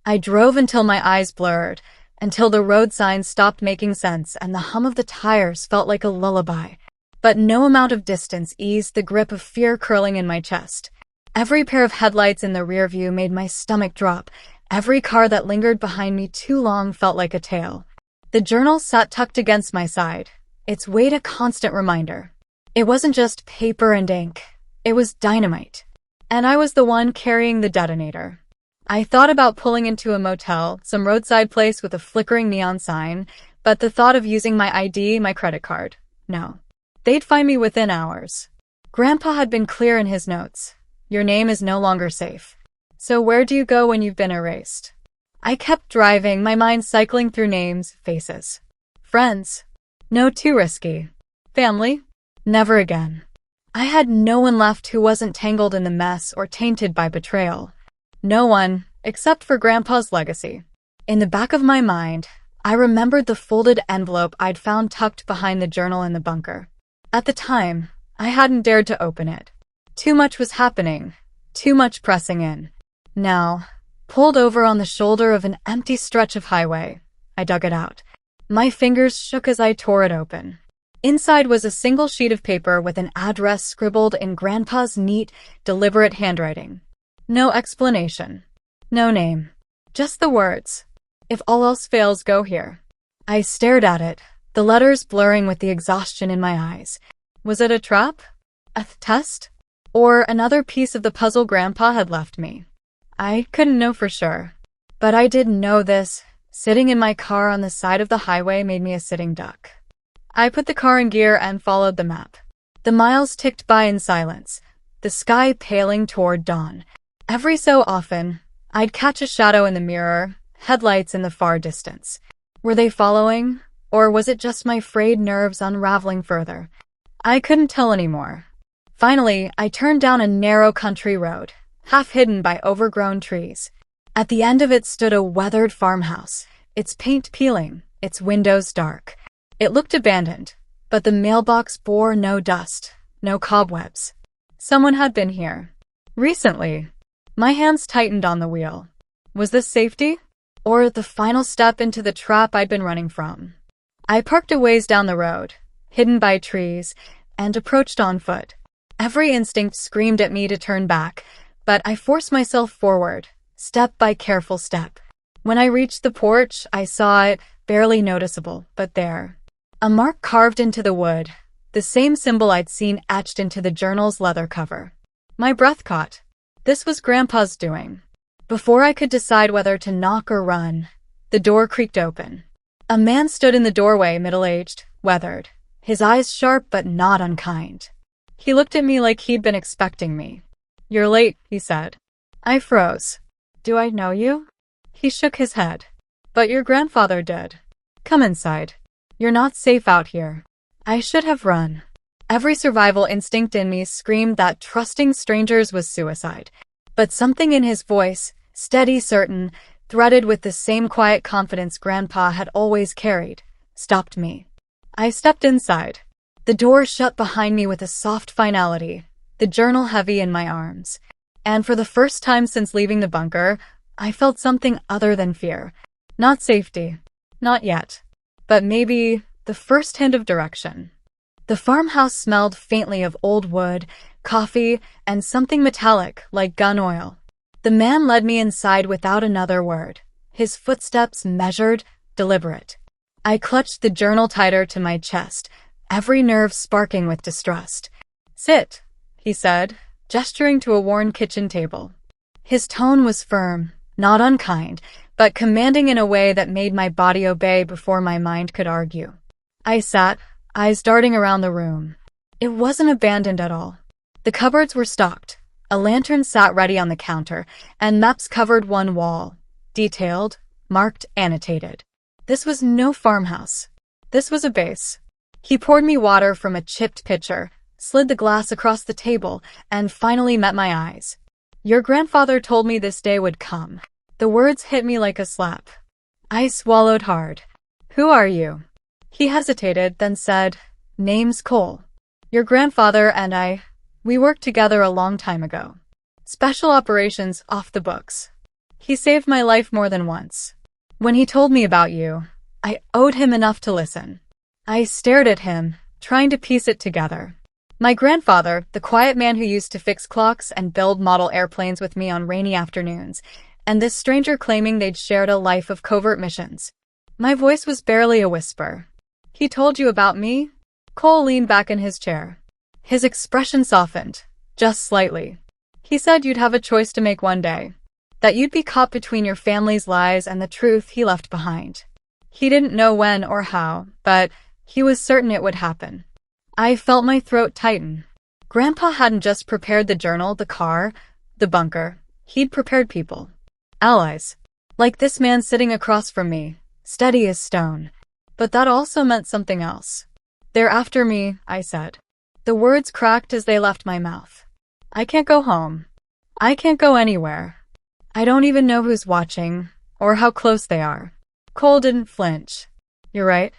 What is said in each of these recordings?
I drove until my eyes blurred, until the road signs stopped making sense and the hum of the tires felt like a lullaby. But no amount of distance eased the grip of fear curling in my chest. Every pair of headlights in the rear view made my stomach drop. Every car that lingered behind me too long felt like a tale. The journal sat tucked against my side, its weight a constant reminder. It wasn't just paper and ink. It was dynamite. And I was the one carrying the detonator. I thought about pulling into a motel, some roadside place with a flickering neon sign, but the thought of using my ID, my credit card, no. They'd find me within hours. Grandpa had been clear in his notes. Your name is no longer safe. So where do you go when you've been erased? I kept driving, my mind cycling through names, faces. Friends? No, too risky. Family? Never again. I had no one left who wasn't tangled in the mess or tainted by betrayal. No one, except for Grandpa's legacy. In the back of my mind, I remembered the folded envelope I'd found tucked behind the journal in the bunker. At the time, I hadn't dared to open it. Too much was happening, too much pressing in. Now, pulled over on the shoulder of an empty stretch of highway, I dug it out. My fingers shook as I tore it open. Inside was a single sheet of paper with an address scribbled in Grandpa's neat, deliberate handwriting. No explanation. No name. Just the words. If all else fails, go here. I stared at it, the letters blurring with the exhaustion in my eyes. Was it a trap? A test? Or another piece of the puzzle Grandpa had left me? I couldn't know for sure. But I did know this. Sitting in my car on the side of the highway made me a sitting duck. I put the car in gear and followed the map. The miles ticked by in silence, the sky paling toward dawn. Every so often, I'd catch a shadow in the mirror, headlights in the far distance. Were they following, or was it just my frayed nerves unraveling further? I couldn't tell anymore. Finally, I turned down a narrow country road, half hidden by overgrown trees. At the end of it stood a weathered farmhouse, its paint peeling, its windows dark. It looked abandoned, but the mailbox bore no dust, no cobwebs. Someone had been here. Recently. My hands tightened on the wheel. Was this safety? Or the final step into the trap I'd been running from? I parked a ways down the road, hidden by trees, and approached on foot. Every instinct screamed at me to turn back, but I forced myself forward, step by careful step. When I reached the porch, I saw it, barely noticeable, but there. A mark carved into the wood, the same symbol I'd seen etched into the journal's leather cover. My breath caught. This was Grandpa's doing. Before I could decide whether to knock or run, the door creaked open. A man stood in the doorway, middle-aged, weathered, his eyes sharp but not unkind. He looked at me like he'd been expecting me. "You're late," he said. I froze. "Do I know you?" He shook his head. "But your grandfather did. Come inside. You're not safe out here." I should have run. Every survival instinct in me screamed that trusting strangers was suicide. But something in his voice, steady, certain, threaded with the same quiet confidence Grandpa had always carried, stopped me. I stepped inside. The door shut behind me with a soft finality, the journal heavy in my arms. And for the first time since leaving the bunker, I felt something other than fear. Not safety. Not yet. But maybe the first hint of direction. The farmhouse smelled faintly of old wood, coffee, and something metallic like gun oil. The man led me inside without another word, his footsteps measured, deliberate. I clutched the journal tighter to my chest, every nerve sparking with distrust. "Sit," he said, gesturing to a worn kitchen table. His tone was firm, not unkind, but commanding in a way that made my body obey before my mind could argue. I sat, eyes darting around the room. It wasn't abandoned at all. The cupboards were stocked. A lantern sat ready on the counter, and maps covered one wall. Detailed, marked, annotated. This was no farmhouse. This was a base. He poured me water from a chipped pitcher, slid the glass across the table, and finally met my eyes. "Your grandfather told me this day would come." The words hit me like a slap. I swallowed hard. "Who are you?" He hesitated, then said, "Name's Cole. Your grandfather and we worked together a long time ago. Special operations off the books." He saved my life more than once. When he told me about you, I owed him enough to listen. I stared at him, trying to piece it together. My grandfather, the quiet man who used to fix clocks and build model airplanes with me on rainy afternoons, and this stranger claiming they'd shared a life of covert missions. My voice was barely a whisper. He told you about me? Cole leaned back in his chair. His expression softened, just slightly. He said you'd have a choice to make one day. That you'd be caught between your family's lies and the truth he left behind. He didn't know when or how, but he was certain it would happen. I felt my throat tighten. Grandpa hadn't just prepared the journal, the car, the bunker. He'd prepared people. Allies. Like this man sitting across from me, steady as stone. But that also meant something else. They're after me, I said. The words cracked as they left my mouth. I can't go home. I can't go anywhere. I don't even know who's watching, or how close they are. Cole didn't flinch. You're right.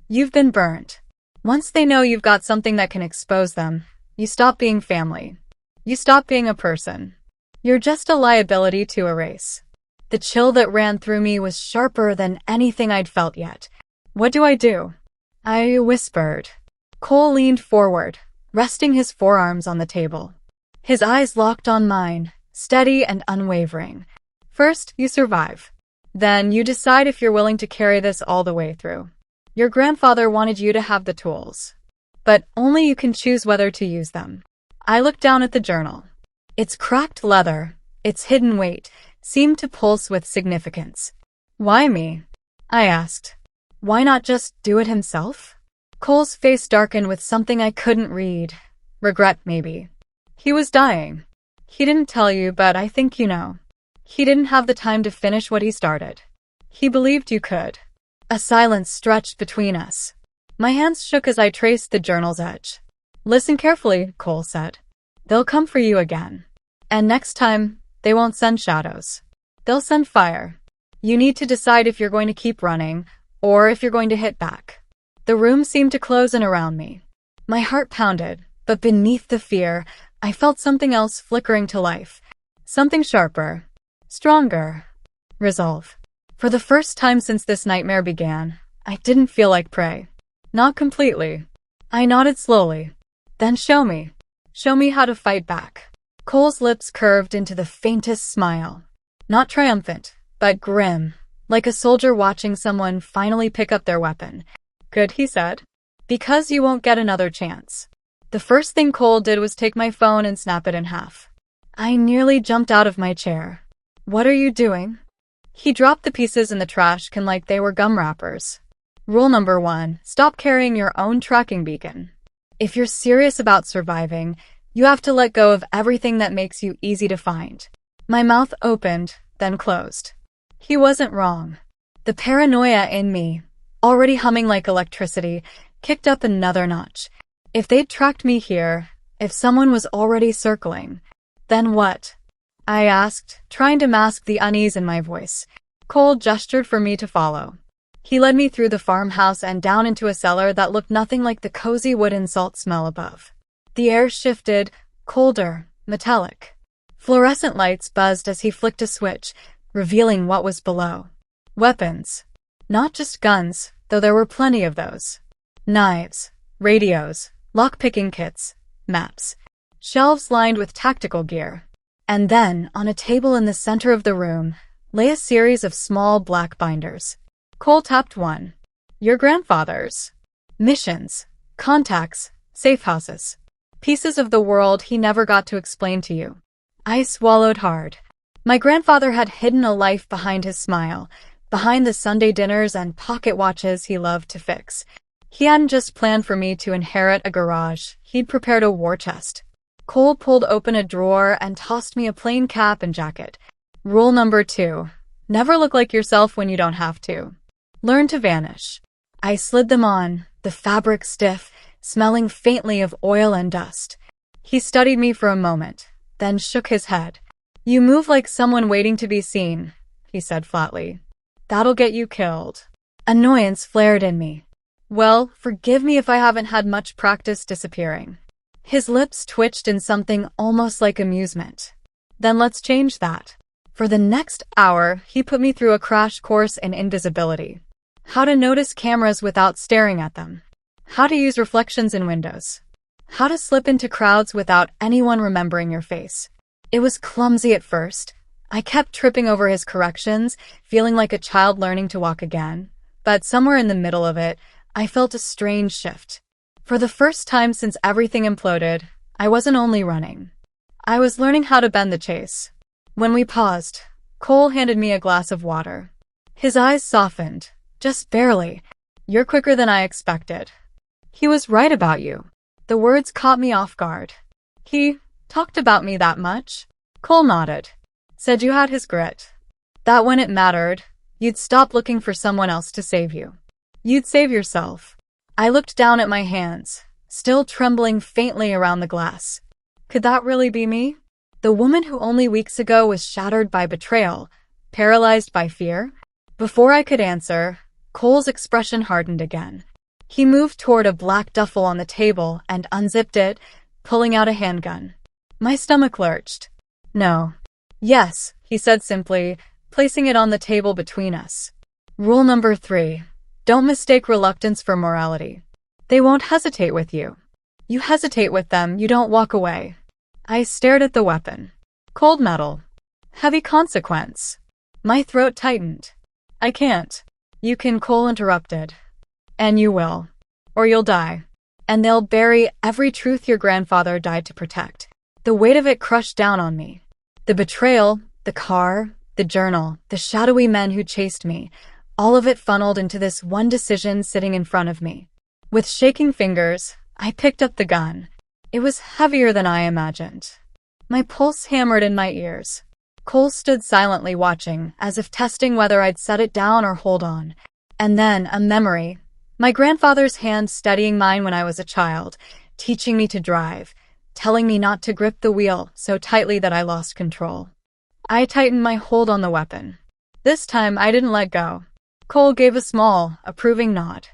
You've been burnt. Once they know you've got something that can expose them, you stop being family. You stop being a person. You're just a liability to erase. The chill that ran through me was sharper than anything I'd felt yet. What do I do? I whispered. Cole leaned forward, resting his forearms on the table. His eyes locked on mine, steady and unwavering. First, you survive. Then you decide if you're willing to carry this all the way through. Your grandfather wanted you to have the tools, but only you can choose whether to use them. I looked down at the journal. Its cracked leather, its hidden weight, seemed to pulse with significance. Why me? I asked. Why not just do it himself? Cole's face darkened with something I couldn't read. Regret, maybe. He was dying. He didn't tell you, but I think you know. He didn't have the time to finish what he started. He believed you could. A silence stretched between us. My hands shook as I traced the journal's edge. Listen carefully, Cole said. They'll come for you again. And next time, they won't send shadows. They'll send fire. You need to decide if you're going to keep running, or if you're going to hit back. The room seemed to close in around me. My heart pounded, but beneath the fear, I felt something else flickering to life. Something sharper. Stronger. Resolve. For the first time since this nightmare began, I didn't feel like prey. Not completely. I nodded slowly. Then show me. Show me how to fight back. Cole's lips curved into the faintest smile. Not triumphant, but grim, like a soldier watching someone finally pick up their weapon. Good, he said. Because you won't get another chance. The first thing Cole did was take my phone and snap it in half. I nearly jumped out of my chair. What are you doing? He dropped the pieces in the trash can like they were gum wrappers. Rule number 1, stop carrying your own tracking beacon. If you're serious about surviving, you have to let go of everything that makes you easy to find. My mouth opened, then closed. He wasn't wrong. The paranoia in me, already humming like electricity, kicked up another notch. If they'd tracked me here, if someone was already circling, then what? I asked, trying to mask the unease in my voice. Cole gestured for me to follow. He led me through the farmhouse and down into a cellar that looked nothing like the cozy wooden salt smell above. The air shifted, colder, metallic. Fluorescent lights buzzed as he flicked a switch, revealing what was below. Weapons. Not just guns, though there were plenty of those. Knives, radios, lock-picking kits, maps. Shelves lined with tactical gear. And then, on a table in the center of the room, lay a series of small black binders. Cole tapped one. Your grandfather's. Missions, contacts, safe houses. Pieces of the world he never got to explain to you. I swallowed hard. My grandfather had hidden a life behind his smile, behind the Sunday dinners and pocket watches he loved to fix. He hadn't just planned for me to inherit a garage, he'd prepared a war chest. Cole pulled open a drawer and tossed me a plain cap and jacket. Rule number 2. Never look like yourself when you don't have to. Learn to vanish. I slid them on, the fabric stiff, smelling faintly of oil and dust. He studied me for a moment, then shook his head. You move like someone waiting to be seen, he said flatly. That'll get you killed. Annoyance flared in me. Well, forgive me if I haven't had much practice disappearing. His lips twitched in something almost like amusement. Then let's change that. For the next hour, he put me through a crash course in invisibility. How to notice cameras without staring at them. How to use reflections in windows. How to slip into crowds without anyone remembering your face. It was clumsy at first. I kept tripping over his corrections, feeling like a child learning to walk again. But somewhere in the middle of it, I felt a strange shift. For the first time since everything imploded, I wasn't only running. I was learning how to bend the chase. When we paused, Cole handed me a glass of water. His eyes softened, just barely. "You're quicker than I expected." He was right about you. The words caught me off guard. He talked about me that much? Cole nodded. Said you had his grit. That when it mattered, you'd stop looking for someone else to save you. You'd save yourself. I looked down at my hands, still trembling faintly around the glass. Could that really be me? The woman who only weeks ago was shattered by betrayal, paralyzed by fear? Before I could answer, Cole's expression hardened again. He moved toward a black duffel on the table and unzipped it, pulling out a handgun. My stomach lurched. No. Yes, he said simply, placing it on the table between us. Rule number 3. Don't mistake reluctance for morality. They won't hesitate with you. You hesitate with them, you don't walk away. I stared at the weapon. Cold metal. Heavy consequence. My throat tightened. I can't. You can, Cole interrupted. And you will. Or you'll die. And they'll bury every truth your grandfather died to protect. The weight of it crushed down on me. The betrayal, the car, the journal, the shadowy men who chased me, all of it funneled into this one decision sitting in front of me. With shaking fingers, I picked up the gun. It was heavier than I imagined. My pulse hammered in my ears. Cole stood silently watching, as if testing whether I'd set it down or hold on. And then, a memory. My grandfather's hand steadying mine when I was a child, teaching me to drive, telling me not to grip the wheel so tightly that I lost control. I tightened my hold on the weapon. This time, I didn't let go. Cole gave a small, approving nod.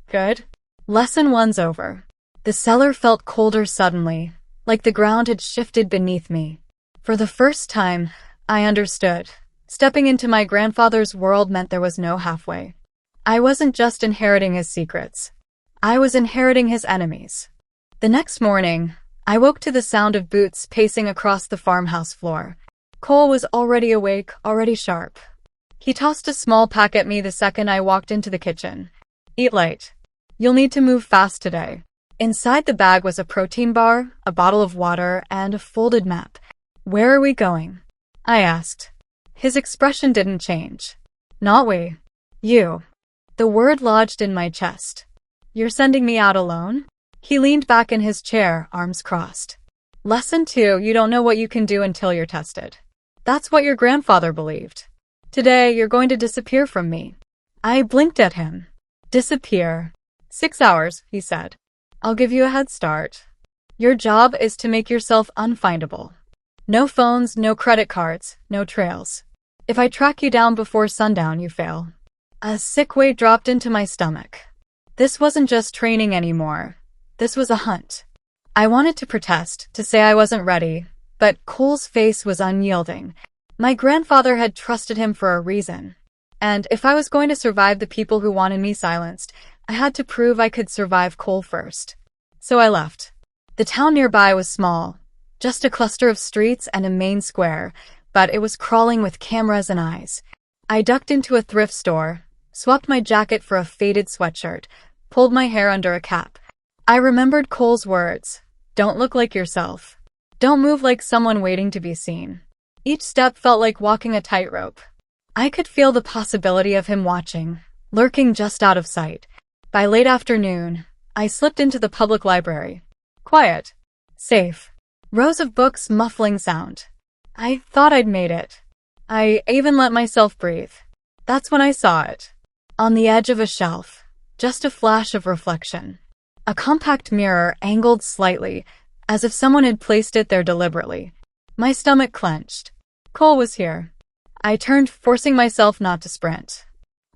Good. Lesson 1's over. The cellar felt colder suddenly, like the ground had shifted beneath me. For the first time, I understood. Stepping into my grandfather's world meant there was no halfway. I wasn't just inheriting his secrets. I was inheriting his enemies. The next morning, I woke to the sound of boots pacing across the farmhouse floor. Cole was already awake, already sharp. He tossed a small pack at me the second I walked into the kitchen. Eat light. You'll need to move fast today. Inside the bag was a protein bar, a bottle of water, and a folded map. Where are we going? I asked. His expression didn't change. Not we. You. The word lodged in my chest. You're sending me out alone? He leaned back in his chair, arms crossed. Lesson 2, you don't know what you can do until you're tested. That's what your grandfather believed. Today, you're going to disappear from me. I blinked at him. Disappear. 6 hours, he said. I'll give you a head start. Your job is to make yourself unfindable. No phones, no credit cards, no trails. If I track you down before sundown, you fail. A sick weight dropped into my stomach. This wasn't just training anymore. This was a hunt. I wanted to protest, to say I wasn't ready, but Cole's face was unyielding. My grandfather had trusted him for a reason. And if I was going to survive the people who wanted me silenced, I had to prove I could survive Cole first. So I left. The town nearby was small, just a cluster of streets and a main square, but it was crawling with cameras and eyes. I ducked into a thrift store, swapped my jacket for a faded sweatshirt, pulled my hair under a cap. I remembered Cole's words. Don't look like yourself. Don't move like someone waiting to be seen. Each step felt like walking a tightrope. I could feel the possibility of him watching, lurking just out of sight. By late afternoon, I slipped into the public library. Quiet. Safe. Rows of books muffling sound. I thought I'd made it. I even let myself breathe. That's when I saw it. On the edge of a shelf, just a flash of reflection. A compact mirror angled slightly, as if someone had placed it there deliberately. My stomach clenched. Cole was here. I turned, forcing myself not to sprint.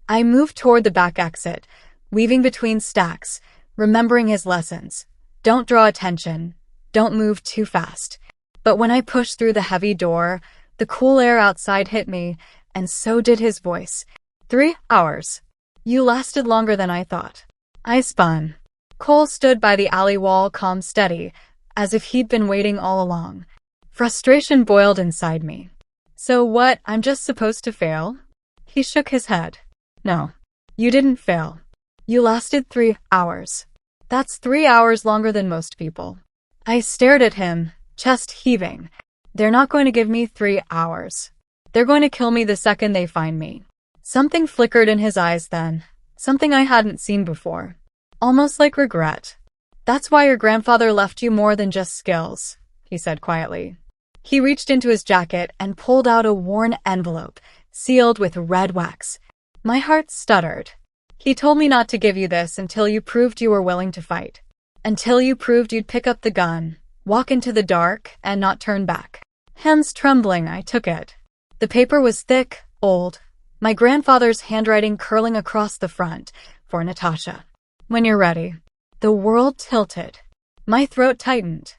I moved toward the back exit, weaving between stacks, remembering his lessons. Don't draw attention. Don't move too fast. But when I pushed through the heavy door, The cool air outside hit me, and so did his voice. 3 hours. You lasted longer than I thought. I spun. Cole stood by the alley wall, calm, steady, as if he'd been waiting all along. Frustration boiled inside me. So what, I'm just supposed to fail? He shook his head. No. You didn't fail. You lasted 3 hours. That's 3 hours longer than most people. I stared at him, chest heaving. They're not going to give me 3 hours. They're going to kill me the second they find me. Something flickered in his eyes then. Something I hadn't seen before. Almost like regret. That's why your grandfather left you more than just skills, he said quietly. He reached into his jacket and pulled out a worn envelope, sealed with red wax. My heart stuttered. He told me not to give you this until you proved you were willing to fight. Until you proved you'd pick up the gun, walk into the dark, and not turn back. Hands trembling, I took it. The paper was thick, old, my grandfather's handwriting curling across the front, for Natasha. When you're ready. The world tilted. My throat tightened.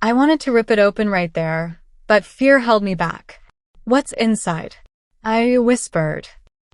I wanted to rip it open right there, but fear held me back. What's inside? I whispered.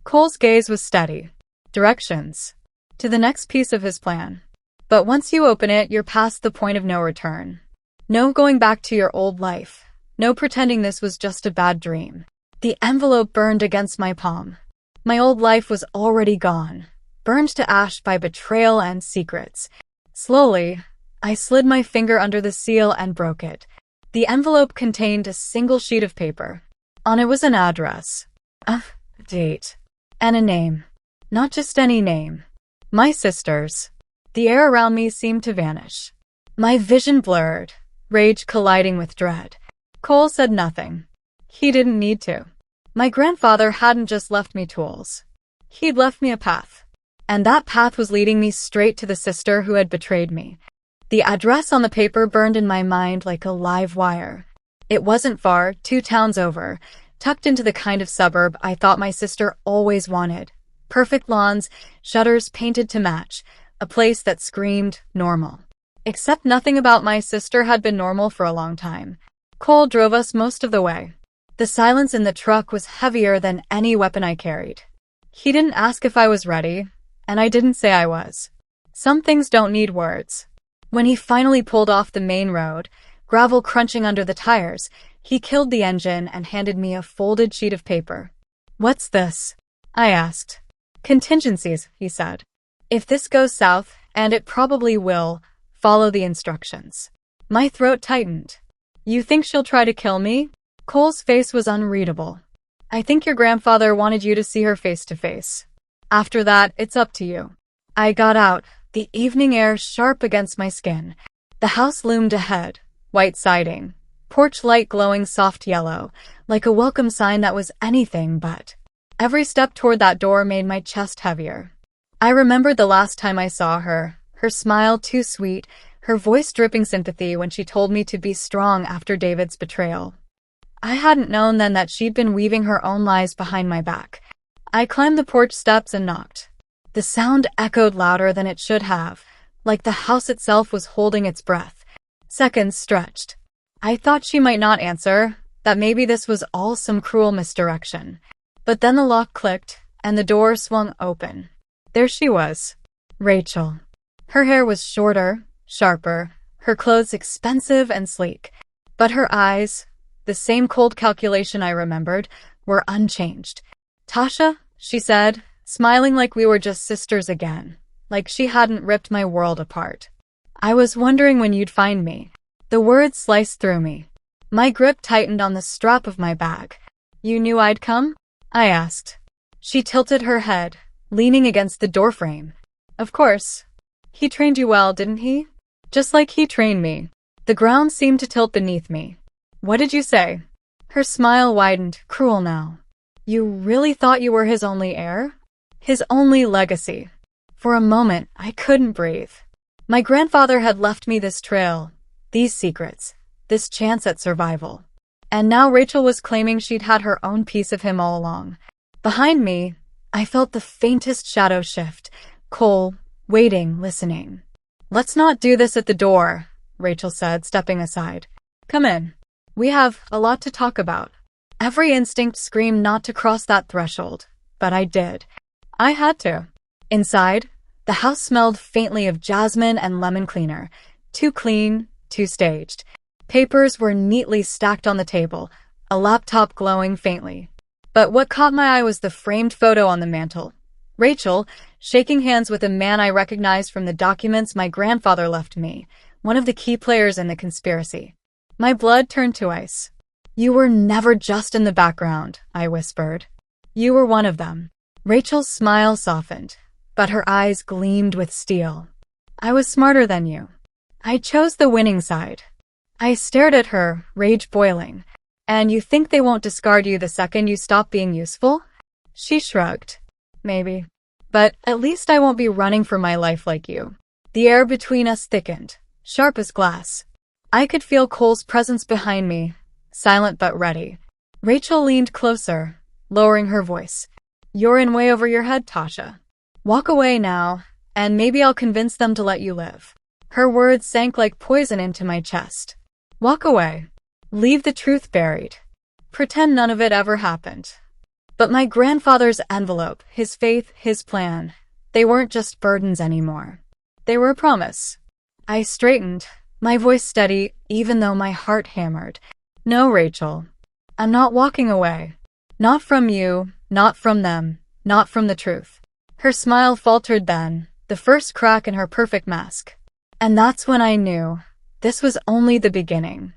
Cole's gaze was steady. Directions. To the next piece of his plan. But once you open it, you're past the point of no return. No going back to your old life. No pretending this was just a bad dream. The envelope burned against my palm. My old life was already gone, burned to ash by betrayal and secrets. Slowly, I slid my finger under the seal and broke it. The envelope contained a single sheet of paper. On it was an address, a date, and a name. Not just any name. My sister's. The air around me seemed to vanish. My vision blurred, rage colliding with dread. Cole said nothing. He didn't need to. My grandfather hadn't just left me tools. He'd left me a path. And that path was leading me straight to the sister who had betrayed me. The address on the paper burned in my mind like a live wire. It wasn't far, 2 towns over, tucked into the kind of suburb I thought my sister always wanted. Perfect lawns, shutters painted to match, a place that screamed normal. Except nothing about my sister had been normal for a long time. Cole drove us most of the way. The silence in the truck was heavier than any weapon I carried. He didn't ask if I was ready, and I didn't say I was. Some things don't need words. When he finally pulled off the main road, gravel crunching under the tires, he killed the engine and handed me a folded sheet of paper. What's this? I asked. Contingencies, he said. If this goes south, and it probably will, follow the instructions. My throat tightened. You think she'll try to kill me? Cole's face was unreadable. I think your grandfather wanted you to see her face to face. After that, it's up to you. I got out, the evening air sharp against my skin. The house loomed ahead, white siding, porch light glowing soft yellow, like a welcome sign that was anything but. Every step toward that door made my chest heavier. I remembered the last time I saw her, her smile too sweet, her voice dripping sympathy when she told me to be strong after David's betrayal. I hadn't known then that she'd been weaving her own lies behind my back. I climbed the porch steps and knocked. The sound echoed louder than it should have, like the house itself was holding its breath. Seconds stretched. I thought she might not answer, that maybe this was all some cruel misdirection. But then the lock clicked, and the door swung open. There she was, Rachel. Her hair was shorter, sharper, her clothes expensive and sleek. But her eyes, the same cold calculation I remembered, were unchanged. Tasha, she said, smiling like we were just sisters again, like she hadn't ripped my world apart. I was wondering when you'd find me. The words sliced through me. My grip tightened on the strap of my bag. You knew I'd come? I asked. She tilted her head, leaning against the doorframe. Of course. He trained you well, didn't he? Just like he trained me. The ground seemed to tilt beneath me. What did you say? Her smile widened, cruel now. You really thought you were his only heir? His only legacy. For a moment, I couldn't breathe. My grandfather had left me this trail, these secrets, this chance at survival. And now Rachel was claiming she'd had her own piece of him all along. Behind me, I felt the faintest shadow shift. Cole, waiting, listening. Let's not do this at the door, Rachel said, stepping aside. Come in. We have a lot to talk about. Every instinct screamed not to cross that threshold, but I did. I had to. Inside, the house smelled faintly of jasmine and lemon cleaner. Too clean, too staged. Papers were neatly stacked on the table, a laptop glowing faintly. But what caught my eye was the framed photo on the mantel. Rachel, shaking hands with a man I recognized from the documents my grandfather left me, one of the key players in the conspiracy. My blood turned to ice. "You were never just in the background," I whispered. "You were one of them." Rachel's smile softened, but her eyes gleamed with steel. "I was smarter than you. I chose the winning side." I stared at her, rage boiling. "And you think they won't discard you the second you stop being useful?" She shrugged. "Maybe. But at least I won't be running for my life like you." The air between us thickened, sharp as glass. I could feel Cole's presence behind me, silent but ready. Rachel leaned closer, lowering her voice. "You're in way over your head, Tasha. Walk away now, and maybe I'll convince them to let you live." Her words sank like poison into my chest. Walk away. Leave the truth buried. Pretend none of it ever happened. But my grandfather's envelope, his faith, his plan, they weren't just burdens anymore. They were a promise. I straightened, my voice steady, even though my heart hammered. "No, Rachel. I'm not walking away. Not from you, not from them, not from the truth." Her smile faltered then, the first crack in her perfect mask. And that's when I knew this was only the beginning.